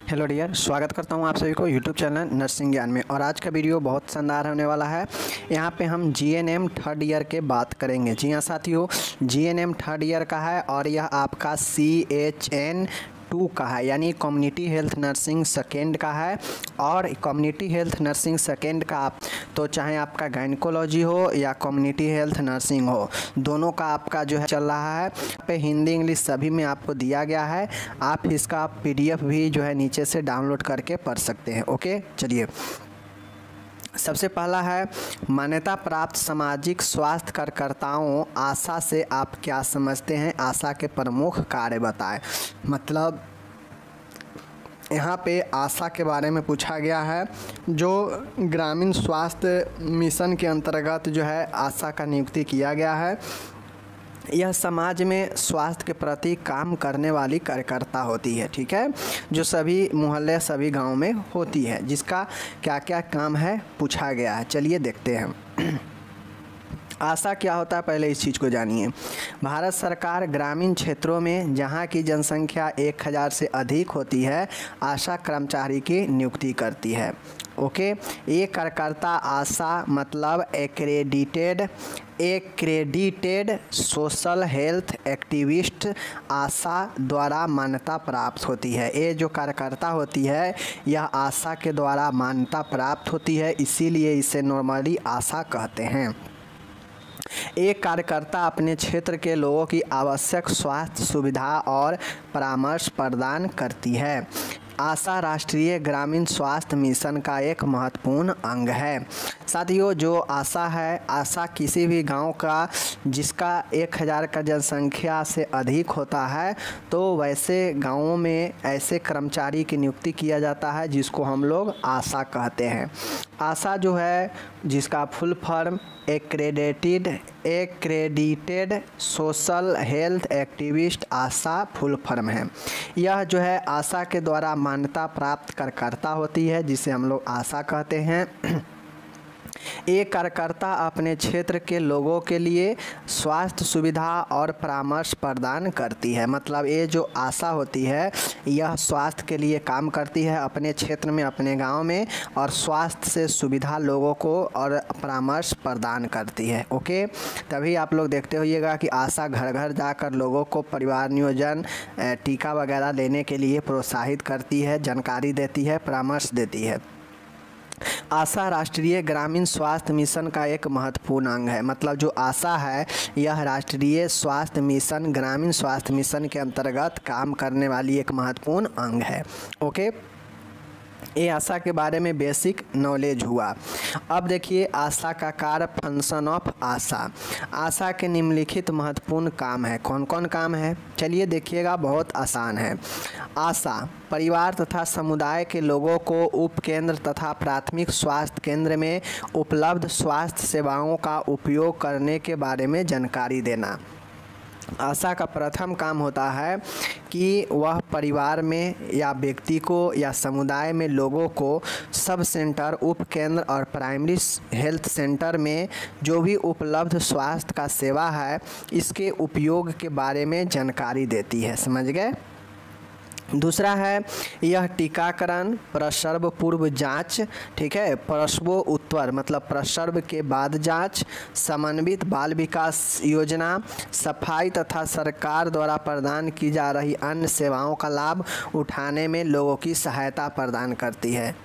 Hello dear, स्वागत करता हूं आप सभी को यूट्यूब चैनल नर्सिंग ज्ञान में। और आज का वीडियो बहुत शानदार होने वाला है। यहां पे हम जीएनएम थर्ड ईयर के बात करेंगे। जी हां साथियों, जीएनएम थर्ड ईयर का है और यह आपका CHN 2 का है, यानी कम्युनिटी हेल्थ नर्सिंग सेकेंड का है। और कम्युनिटी हेल्थ नर्सिंग सेकेंड का आप तो चाहे आपका गायनिकोलॉजी हो या कम्युनिटी हेल्थ नर्सिंग हो, दोनों का आपका जो है चल रहा है। पे हिंदी इंग्लिश सभी में आपको दिया गया है। आप इसका PDF भी जो है नीचे से डाउनलोड करके पढ़ सकते हैं। ओके, चलिए सबसे पहला है मान्यता प्राप्त सामाजिक स्वास्थ्य कार्यकर्ताओं आशा से आप क्या समझते हैं? आशा के प्रमुख कार्य बताएं। मतलब यहाँ पे आशा के बारे में पूछा गया है। जो ग्रामीण स्वास्थ्य मिशन के अंतर्गत जो है आशा का नियुक्ति किया गया है। यह समाज में स्वास्थ्य के प्रति काम करने वाली कार्यकर्ता होती है, ठीक है, जो सभी मोहल्ले सभी गांव में होती है। जिसका क्या क्या काम है पूछा गया है। चलिए देखते हैं आशा क्या होता है, पहले इस चीज़ को जानिए। भारत सरकार ग्रामीण क्षेत्रों में जहां की जनसंख्या 1000 से अधिक होती है, आशा कर्मचारी की नियुक्ति करती है। ओके, ये कार्यकर्ता आशा मतलब एक्रेडिटेड सोशल हेल्थ एक्टिविस्ट आशा द्वारा मान्यता प्राप्त होती है। ये जो कार्यकर्ता होती है यह आशा के द्वारा मान्यता प्राप्त होती है, इसीलिए इसे नॉर्मली आशा कहते हैं। एक कार्यकर्ता अपने क्षेत्र के लोगों की आवश्यक स्वास्थ्य सुविधा और परामर्श प्रदान करती है। आशा राष्ट्रीय ग्रामीण स्वास्थ्य मिशन का एक महत्वपूर्ण अंग है। साथियों, जो आशा है, आशा किसी भी गांव का जिसका 1000 का जनसंख्या से अधिक होता है, तो वैसे गांवों में ऐसे कर्मचारी की नियुक्ति किया जाता है जिसको हम लोग आशा कहते हैं। आशा जो है, जिसका full form accredited social health activist ASHA full form है। यह जो है आशा के द्वारा मान्यता प्राप्त कार्यकर्ता होती है, जिसे हम लोग आशा कहते हैं। एक कार्यकर्ता अपने क्षेत्र के लोगों के लिए स्वास्थ्य सुविधा और परामर्श प्रदान करती है। मतलब ये जो आशा होती है यह स्वास्थ्य के लिए काम करती है अपने क्षेत्र में, अपने गांव में, और स्वास्थ्य से सुविधा लोगों को और परामर्श प्रदान करती है। ओके, तभी आप लोग देखते होइएगा कि आशा घर घर जाकर लोगों को परिवार नियोजन, टीका वगैरह लेने के लिए प्रोत्साहित करती है, जानकारी देती है, परामर्श देती है। आशा राष्ट्रीय ग्रामीण स्वास्थ्य मिशन का एक महत्वपूर्ण अंग है। मतलब जो आशा है यह राष्ट्रीय स्वास्थ्य मिशन, ग्रामीण स्वास्थ्य मिशन के अंतर्गत काम करने वाली एक महत्वपूर्ण अंग है। ओके, ये आशा के बारे में बेसिक नॉलेज हुआ। अब देखिए आशा का कार्य, फंक्शन ऑफ आशा। आशा के निम्नलिखित महत्वपूर्ण काम है। कौन कौन काम है? चलिए देखिएगा, बहुत आसान है। आशा परिवार तथा समुदाय के लोगों को उपकेंद्र तथा प्राथमिक स्वास्थ्य केंद्र में उपलब्ध स्वास्थ्य सेवाओं का उपयोग करने के बारे में जानकारी देना। आशा का प्रथम काम होता है कि वह परिवार में या व्यक्ति को या समुदाय में लोगों को सब सेंटर, उपकेंद्र और प्राइमरी हेल्थ सेंटर में जो भी उपलब्ध स्वास्थ्य का सेवा है इसके उपयोग के बारे में जानकारी देती है। समझ गए? दूसरा है यह टीकाकरण, प्रसव पूर्व जांच, ठीक है, प्रसवोत्तर मतलब प्रसव के बाद जांच, समन्वित बाल विकास योजना, सफाई तथा सरकार द्वारा प्रदान की जा रही अन्य सेवाओं का लाभ उठाने में लोगों की सहायता प्रदान करती है।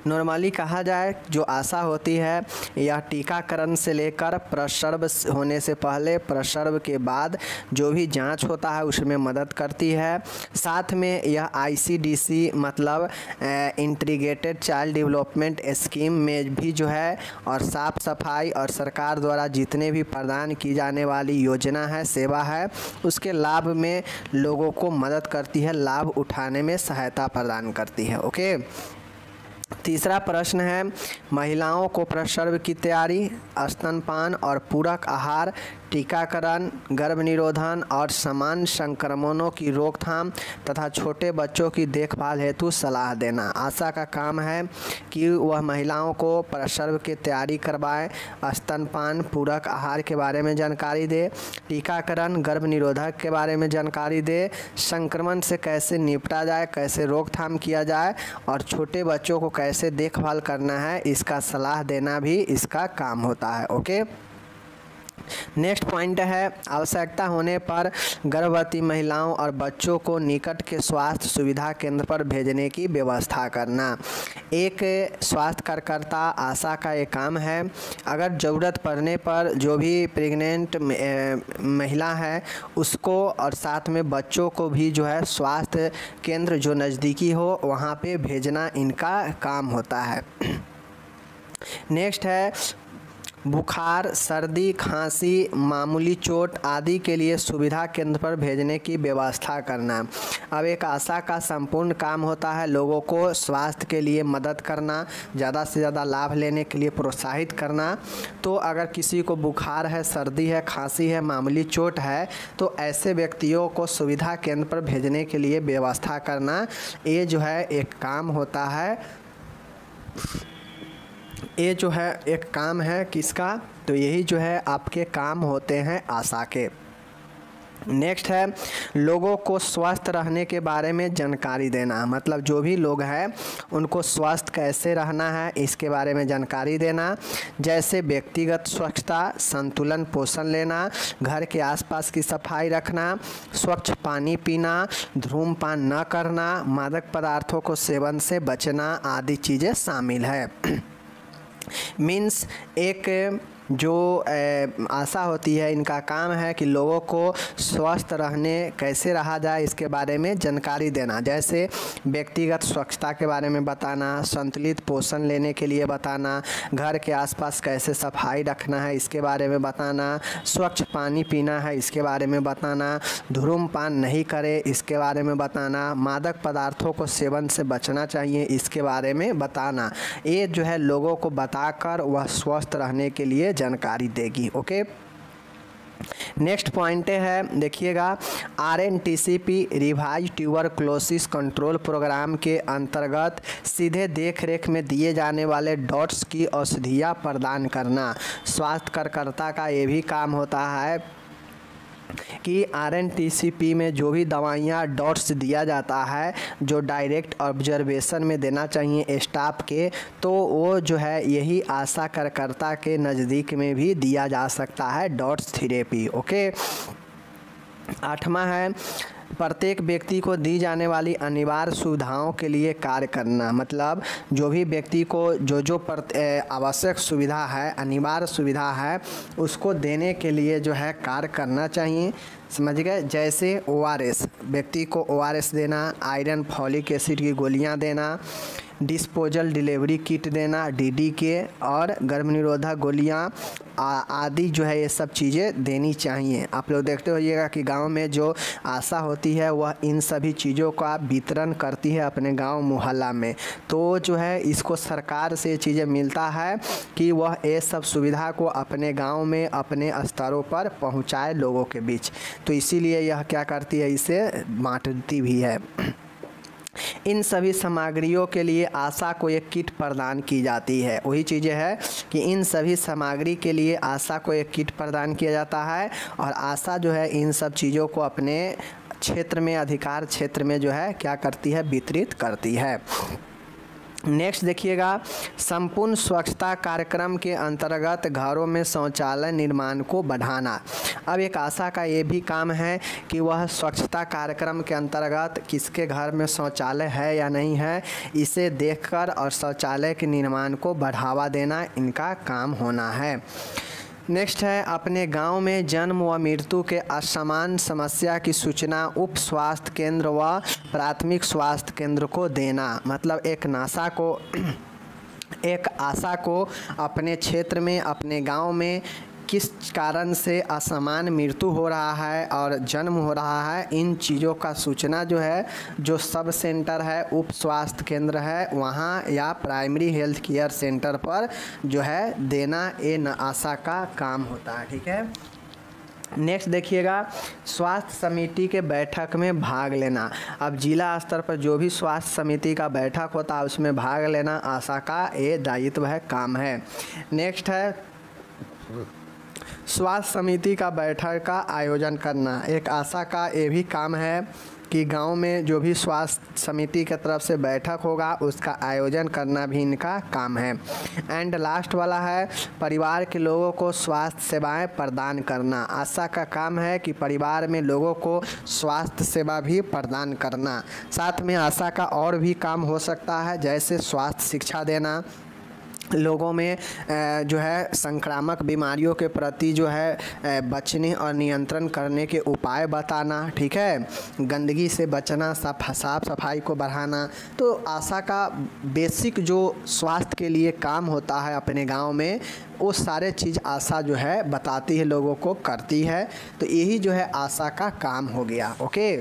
नॉर्मली कहा जाए जो आशा होती है यह टीकाकरण से लेकर प्रसव होने से पहले, प्रसव के बाद जो भी जांच होता है उसमें मदद करती है। साथ में यह ICDC मतलब इंटीग्रेटेड चाइल्ड डेवलपमेंट स्कीम में भी जो है, और साफ सफाई और सरकार द्वारा जितने भी प्रदान की जाने वाली योजना है, सेवा है, उसके लाभ में लोगों को मदद करती है, लाभ उठाने में सहायता प्रदान करती है। ओके, तीसरा प्रश्न है महिलाओं को प्रसव की तैयारी, स्तनपान और पूरक आहार, टीकाकरण, गर्भ निरोधन और समान संक्रमणों की रोकथाम तथा छोटे बच्चों की देखभाल हेतु सलाह देना। आशा का काम है कि वह महिलाओं को प्रसव की तैयारी करवाए, स्तनपान, पूरक आहार के बारे में जानकारी दे, टीकाकरण, गर्भ निरोधक के बारे में जानकारी दे, संक्रमण से कैसे निपटा जाए, कैसे रोकथाम किया जाए और छोटे बच्चों को कैसे देखभाल करना है, इसका सलाह देना भी इसका काम होता है। ओके, नेक्स्ट पॉइंट है आवश्यकता होने पर गर्भवती महिलाओं और बच्चों को निकट के स्वास्थ्य सुविधा केंद्र पर भेजने की व्यवस्था करना। एक स्वास्थ्य कार्यकर्ता आशा का एक काम है, अगर ज़रूरत पड़ने पर जो भी प्रेग्नेंट महिला है उसको और साथ में बच्चों को भी जो है स्वास्थ्य केंद्र जो नज़दीकी हो वहाँ पे भेजना इनका काम होता है। नेक्स्ट है बुखार, सर्दी, खांसी, मामूली चोट आदि के लिए सुविधा केंद्र पर भेजने की व्यवस्था करना। अब एक आशा का संपूर्ण काम होता है लोगों को स्वास्थ्य के लिए मदद करना, ज़्यादा से ज़्यादा लाभ लेने के लिए प्रोत्साहित करना। तो अगर किसी को बुखार है, सर्दी है, खांसी है, मामूली चोट है तो ऐसे व्यक्तियों को सुविधा केंद्र पर भेजने के लिए व्यवस्था करना, ये जो है एक काम होता है, ये जो है एक काम है किसका, तो यही जो है आपके काम होते हैं आशा के। नेक्स्ट है लोगों को स्वस्थ रहने के बारे में जानकारी देना, मतलब जो भी लोग हैं उनको स्वस्थ कैसे रहना है इसके बारे में जानकारी देना, जैसे व्यक्तिगत स्वच्छता, संतुलन पोषण लेना, घर के आसपास की सफाई रखना, स्वच्छ पानी पीना, धूम्रपान न करना, मादक पदार्थों को सेवन से बचना आदि चीज़ें शामिल है। मीन्स एक जो आशा होती है इनका काम है कि लोगों को स्वस्थ रहने कैसे रहा जाए इसके बारे में जानकारी देना, जैसे व्यक्तिगत स्वच्छता के बारे में बताना, संतुलित पोषण लेने के लिए बताना, घर के आसपास कैसे सफाई रखना है इसके बारे में बताना, स्वच्छ पानी पीना है इसके बारे में बताना, धूम्रपान नहीं करे इसके बारे में बताना, मादक पदार्थों को सेवन से बचना चाहिए इसके बारे में बताना। ये जो है लोगों को बताकर वह स्वस्थ रहने के लिए जानकारी देगी। ओके, नेक्स्ट पॉइंट है देखिएगा RNTCP revise tuberculosis control programme के अंतर्गत सीधे देखरेख में दिए जाने वाले डॉट्स की औषधियाँ प्रदान करना। स्वास्थ्य कार्यकर्ता का ये भी काम होता है कि RNTCP में जो भी दवाइयाँ डॉट्स दिया जाता है जो डायरेक्ट ऑब्जर्वेशन में देना चाहिए स्टाफ के, तो वो जो है यही आशा कार्यकर्ता के नज़दीक में भी दिया जा सकता है डॉट्स थेरेपी। ओके, 8वां है प्रत्येक व्यक्ति को दी जाने वाली अनिवार्य सुविधाओं के लिए कार्य करना, मतलब जो भी व्यक्ति को जो आवश्यक सुविधा है, अनिवार्य सुविधा है उसको देने के लिए जो है कार्य करना चाहिए। समझ गए, जैसे ORS, व्यक्ति को ORS देना, आयरन फॉलिक एसिड की गोलियां देना, डिस्पोजल डिलीवरी किट देना DD के, और गर्भ निरोधक गोलियां आदि जो है ये सब चीज़ें देनी चाहिए। आप लोग देखते होइएगा कि गांव में जो आशा होती है वह इन सभी चीज़ों का वितरण करती है अपने गांव मोहल्ला में, तो जो है इसको सरकार से चीज़ें मिलता है कि वह ये सब सुविधा को अपने गांव में अपने स्तरों पर पहुंचाए लोगों के बीच, तो इसीलिए यह क्या करती है, इसे बांटती भी है। इन सभी सामग्रियों के लिए आशा को एक किट प्रदान की जाती है। वही चीज़ें है कि इन सभी सामग्री के लिए आशा को एक किट प्रदान किया जाता है और आशा जो है इन सब चीज़ों को अपने क्षेत्र में, अधिकार क्षेत्र में जो है क्या करती है, वितरित करती है। नेक्स्ट देखिएगा संपूर्ण स्वच्छता कार्यक्रम के अंतर्गत घरों में शौचालय निर्माण को बढ़ाना। अब एक आशा का ये भी काम है कि वह स्वच्छता कार्यक्रम के अंतर्गत किसके घर में शौचालय है या नहीं है इसे देखकर और शौचालय के निर्माण को बढ़ावा देना इनका काम होना है। नेक्स्ट है अपने गांव में जन्म व मृत्यु के असमान समस्या की सूचना उप स्वास्थ्य केंद्र व प्राथमिक स्वास्थ्य केंद्र को देना, मतलब एक आशा को अपने क्षेत्र में, अपने गांव में किस कारण से असमान मृत्यु हो रहा है और जन्म हो रहा है, इन चीज़ों का सूचना जो है जो सब सेंटर है, उप स्वास्थ्य केंद्र है वहाँ या प्राइमरी हेल्थ केयर सेंटर पर जो है देना, ये आशा का काम होता है। ठीक है, नेक्स्ट देखिएगा, स्वास्थ्य समिति के बैठक में भाग लेना। अब जिला स्तर पर जो भी स्वास्थ्य समिति का बैठक होता है उसमें भाग लेना आशा का ये दायित्व है, काम है। नेक्स्ट है स्वास्थ्य समिति का बैठक का आयोजन करना। एक आशा का ये भी काम है कि गांव में जो भी स्वास्थ्य समिति की तरफ से बैठक होगा उसका आयोजन करना भी इनका काम है। एंड लास्ट वाला है परिवार के लोगों को स्वास्थ्य सेवाएं प्रदान करना। आशा का काम है कि परिवार में लोगों को स्वास्थ्य सेवा भी प्रदान करना। साथ में आशा का और भी काम हो सकता है, जैसे स्वास्थ्य शिक्षा देना, लोगों में जो है संक्रामक बीमारियों के प्रति जो है बचने और नियंत्रण करने के उपाय बताना, ठीक है, गंदगी से बचना, साफ सफाई को बढ़ाना। तो आशा का बेसिक जो स्वास्थ्य के लिए काम होता है अपने गांव में, वो सारे चीज़ आशा जो है बताती है, लोगों को करती है। तो यही जो है आशा का काम हो गया। ओके,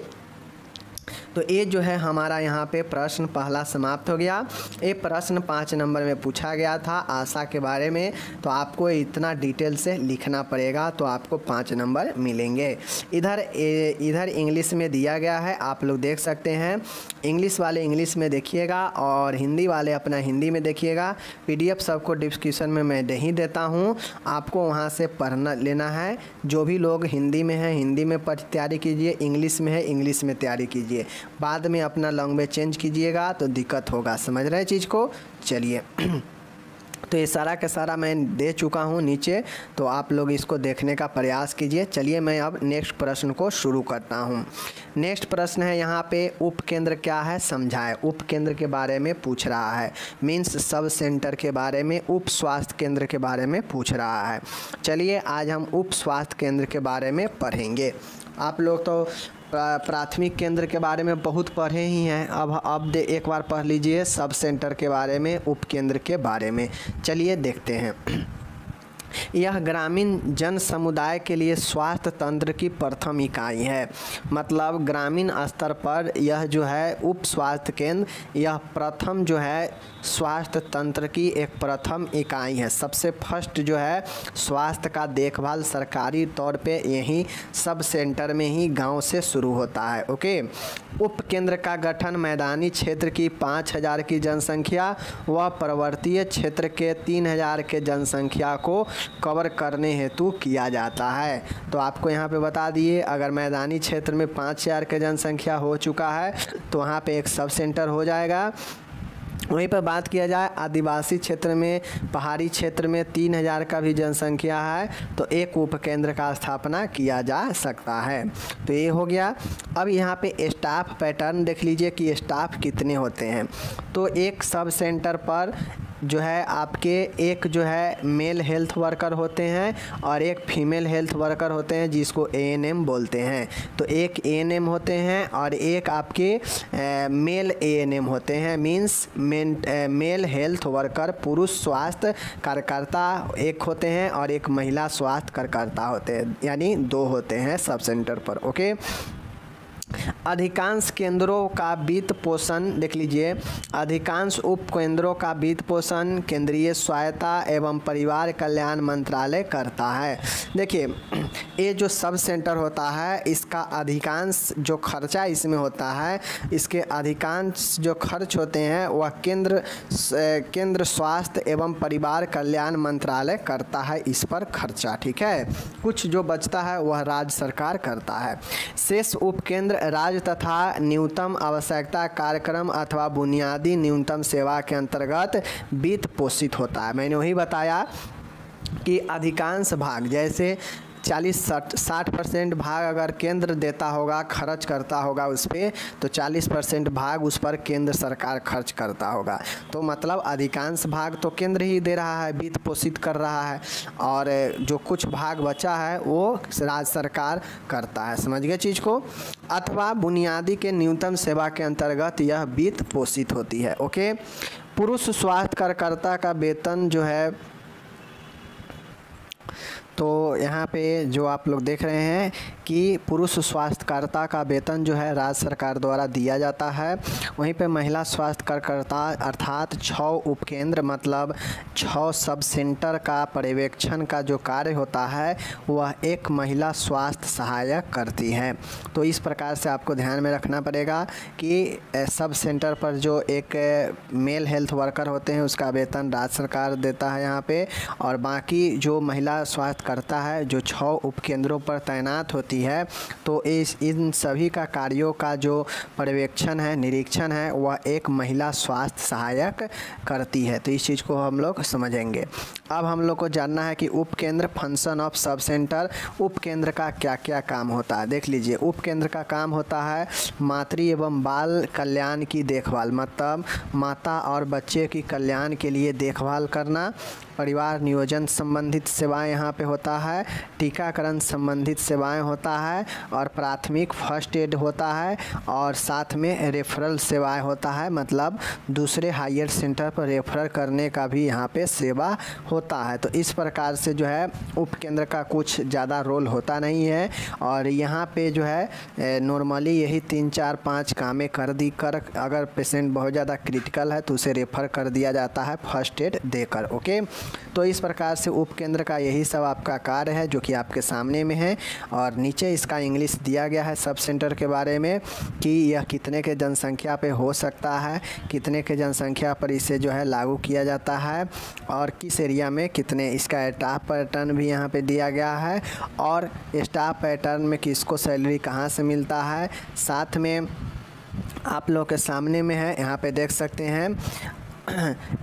तो ये जो है हमारा यहाँ पे प्रश्न पहला समाप्त हो गया। ये प्रश्न 5 नंबर में पूछा गया था आशा के बारे में, तो आपको इतना डिटेल से लिखना पड़ेगा, तो आपको 5 नंबर मिलेंगे। इधर इंग्लिश में दिया गया है, आप लोग देख सकते हैं। इंग्लिश वाले इंग्लिश में देखिएगा और हिंदी वाले अपना हिंदी में देखिएगा। PDF सबको डिस्क्रिप्शन में मैं दे ही देता हूँ, आपको वहाँ से पढ़ना लेना है। जो भी लोग हिंदी में हैं हिंदी में तैयारी कीजिए, इंग्लिश में है इंग्लिश में तैयारी कीजिए। बाद में अपना लैंग्वेज चेंज कीजिएगा तो दिक्कत होगा। समझ रहे हैं चीज़ को? चलिए तो ये सारा का सारा मैं दे चुका हूँ नीचे, तो आप लोग इसको देखने का प्रयास कीजिए। चलिए मैं अब नेक्स्ट प्रश्न को शुरू करता हूँ। नेक्स्ट प्रश्न है यहाँ पे उपकेंद्र क्या है समझाएं। उपकेंद्र के बारे में पूछ रहा है, मीन्स सब सेंटर के बारे में, उप स्वास्थ्य केंद्र के बारे में पूछ रहा है। चलिए आज हम उप स्वास्थ्य केंद्र के बारे में पढ़ेंगे। आप लोग तो प्राथमिक केंद्र के बारे में बहुत पढ़े ही हैं, अब एक बार पढ़ लीजिए सब सेंटर के बारे में, उपकेंद्र के बारे में। चलिए देखते हैं। यह ग्रामीण जन समुदाय के लिए स्वास्थ्य तंत्र की प्रथम इकाई है। मतलब ग्रामीण स्तर पर यह जो है उप स्वास्थ्य केंद्र, यह प्रथम जो है स्वास्थ्य तंत्र की एक प्रथम इकाई है। सबसे फर्स्ट जो है स्वास्थ्य का देखभाल सरकारी तौर पे यहीं सब सेंटर में ही गांव से शुरू होता है। ओके, उप केंद्र का गठन मैदानी क्षेत्र की 5000 की जनसंख्या व पर्वतीय क्षेत्र के 3000 के जनसंख्या को कवर करने हेतु किया जाता है। तो आपको यहाँ पे बता दिए, अगर मैदानी क्षेत्र में 5000 के जनसंख्या हो चुका है तो वहाँ पे एक सब सेंटर हो जाएगा। वहीं पर बात किया जाए आदिवासी क्षेत्र में, पहाड़ी क्षेत्र में 3000 का भी जनसंख्या है तो एक उपकेंद्र का स्थापना किया जा सकता है। तो ये हो गया। अब यहाँ पे स्टाफ पैटर्न देख लीजिए कि स्टाफ कितने होते हैं। तो एक सब सेंटर पर जो है आपके एक जो है मेल हेल्थ वर्कर होते हैं और एक फीमेल हेल्थ वर्कर होते हैं जिसको ANM बोलते हैं। तो एक ANM होते हैं और एक आपके मेल ANM होते हैं, मीन्स मेल हेल्थ वर्कर, पुरुष स्वास्थ्य कार्यकर्ता एक होते हैं और एक महिला स्वास्थ्य कार्यकर्ता होते हैं, यानी 2 होते हैं सब सेंटर पर। ओके, अधिकांश केंद्रों का वित्त पोषण देख लीजिए। अधिकांश उप केंद्रों का वित्त पोषण केंद्रीय स्वायत्ता एवं परिवार कल्याण मंत्रालय करता है। देखिए ये जो सब सेंटर होता है इसका अधिकांश जो खर्चा इसमें होता है, इसके अधिकांश जो खर्च होते हैं वह केंद्र स्वास्थ्य एवं परिवार कल्याण मंत्रालय करता है इस पर खर्चा, ठीक है। कुछ जो बचता है वह राज्य सरकार करता है। शेष उपकेंद्र राज्य तथा न्यूनतम आवश्यकता कार्यक्रम अथवा बुनियादी न्यूनतम सेवा के अंतर्गत वित्त पोषित होता है। मैंने वही बताया कि अधिकांश भाग जैसे 40-60% भाग अगर केंद्र देता होगा, खर्च करता होगा उस पर, तो 40% भाग उस पर केंद्र सरकार खर्च करता होगा। तो मतलब अधिकांश भाग तो केंद्र ही दे रहा है, वित्त पोषित कर रहा है, और जो कुछ भाग बचा है वो राज्य सरकार करता है। समझ गए चीज़ को? अथवा बुनियादी के न्यूनतम सेवा के अंतर्गत यह वित्त पोषित होती है। ओके, पुरुष स्वास्थ्य कार्यकर्ता का वेतन जो है, तो यहाँ पे जो आप लोग देख रहे हैं कि पुरुष स्वास्थ्यकर्ता का वेतन जो है राज्य सरकार द्वारा दिया जाता है। वहीं पे महिला स्वास्थ्य कार्यकर्ता अर्थात 6 उपकेंद्र मतलब 6 सब सेंटर का पर्यवेक्षण का जो कार्य होता है वह एक महिला स्वास्थ्य सहायक करती है। तो इस प्रकार से आपको ध्यान में रखना पड़ेगा कि सब सेंटर पर जो एक मेल हेल्थ वर्कर होते हैं उसका वेतन राज्य सरकार देता है यहाँ पे, और बाकी जो महिला स्वास्थ्य करता है जो 6 उपकेंद्रों पर तैनात होती है तो इन सभी का कार्यों का जो पर्यवेक्षण है, निरीक्षण है, वह एक महिला स्वास्थ्य सहायक करती है। तो इस चीज़ को हम लोग समझेंगे। अब हम लोग को जानना है कि उपकेंद्र फंक्शन ऑफ सब सेंटर, उपकेंद्र का क्या क्या काम होता है। देख लीजिए, उपकेंद्र का काम होता है मातृ एवं बाल कल्याण की देखभाल, मतलब माता और बच्चे की कल्याण के लिए देखभाल करना, परिवार नियोजन संबंधित सेवाएं यहाँ पे होता है, टीकाकरण संबंधित सेवाएं होता है, और प्राथमिक फर्स्ट एड होता है, और साथ में रेफरल सेवाएं होता है, मतलब दूसरे हायर सेंटर पर रेफर करने का भी यहाँ पे सेवा होता है। तो इस प्रकार से जो है उपकेंद्र का कुछ ज़्यादा रोल होता नहीं है, और यहाँ पे जो है नॉर्मली यही 3 4 5 कामें कर अगर पेशेंट बहुत ज़्यादा क्रिटिकल है तो उसे रेफ़र कर दिया जाता है फर्स्ट एड देकर। ओके, तो इस प्रकार से उपकेंद्र का यही सब आपका कार्य है जो कि आपके सामने में है, और नीचे इसका इंग्लिश दिया गया है सब सेंटर के बारे में कि यह कितने के जनसंख्या पे हो सकता है, कितने के जनसंख्या पर इसे जो है लागू किया जाता है, और किस एरिया में कितने, इसका स्टाफ पैटर्न भी यहाँ पे दिया गया है, और स्टाफ पैटर्न में किसको सैलरी कहाँ से मिलता है, साथ में आप लोग के सामने में है, यहाँ पे देख सकते हैं।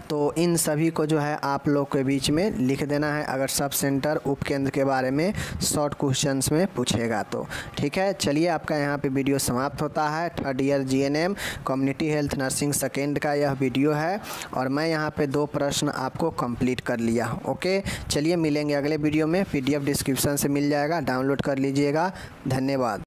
तो इन सभी को जो है आप लोग के बीच में लिख देना है अगर सब सेंटर उपकेंद्र के बारे में शॉर्ट क्वेश्चंस में पूछेगा तो। ठीक है, चलिए आपका यहाँ पे वीडियो समाप्त होता है। 3rd year GNM community health nursing second का यह वीडियो है, और मैं यहाँ पे 2 प्रश्न आपको कंप्लीट कर लिया। ओके, चलिए मिलेंगे अगले वीडियो में। PDF डिस्क्रिप्शन से मिल जाएगा, डाउनलोड कर लीजिएगा। धन्यवाद।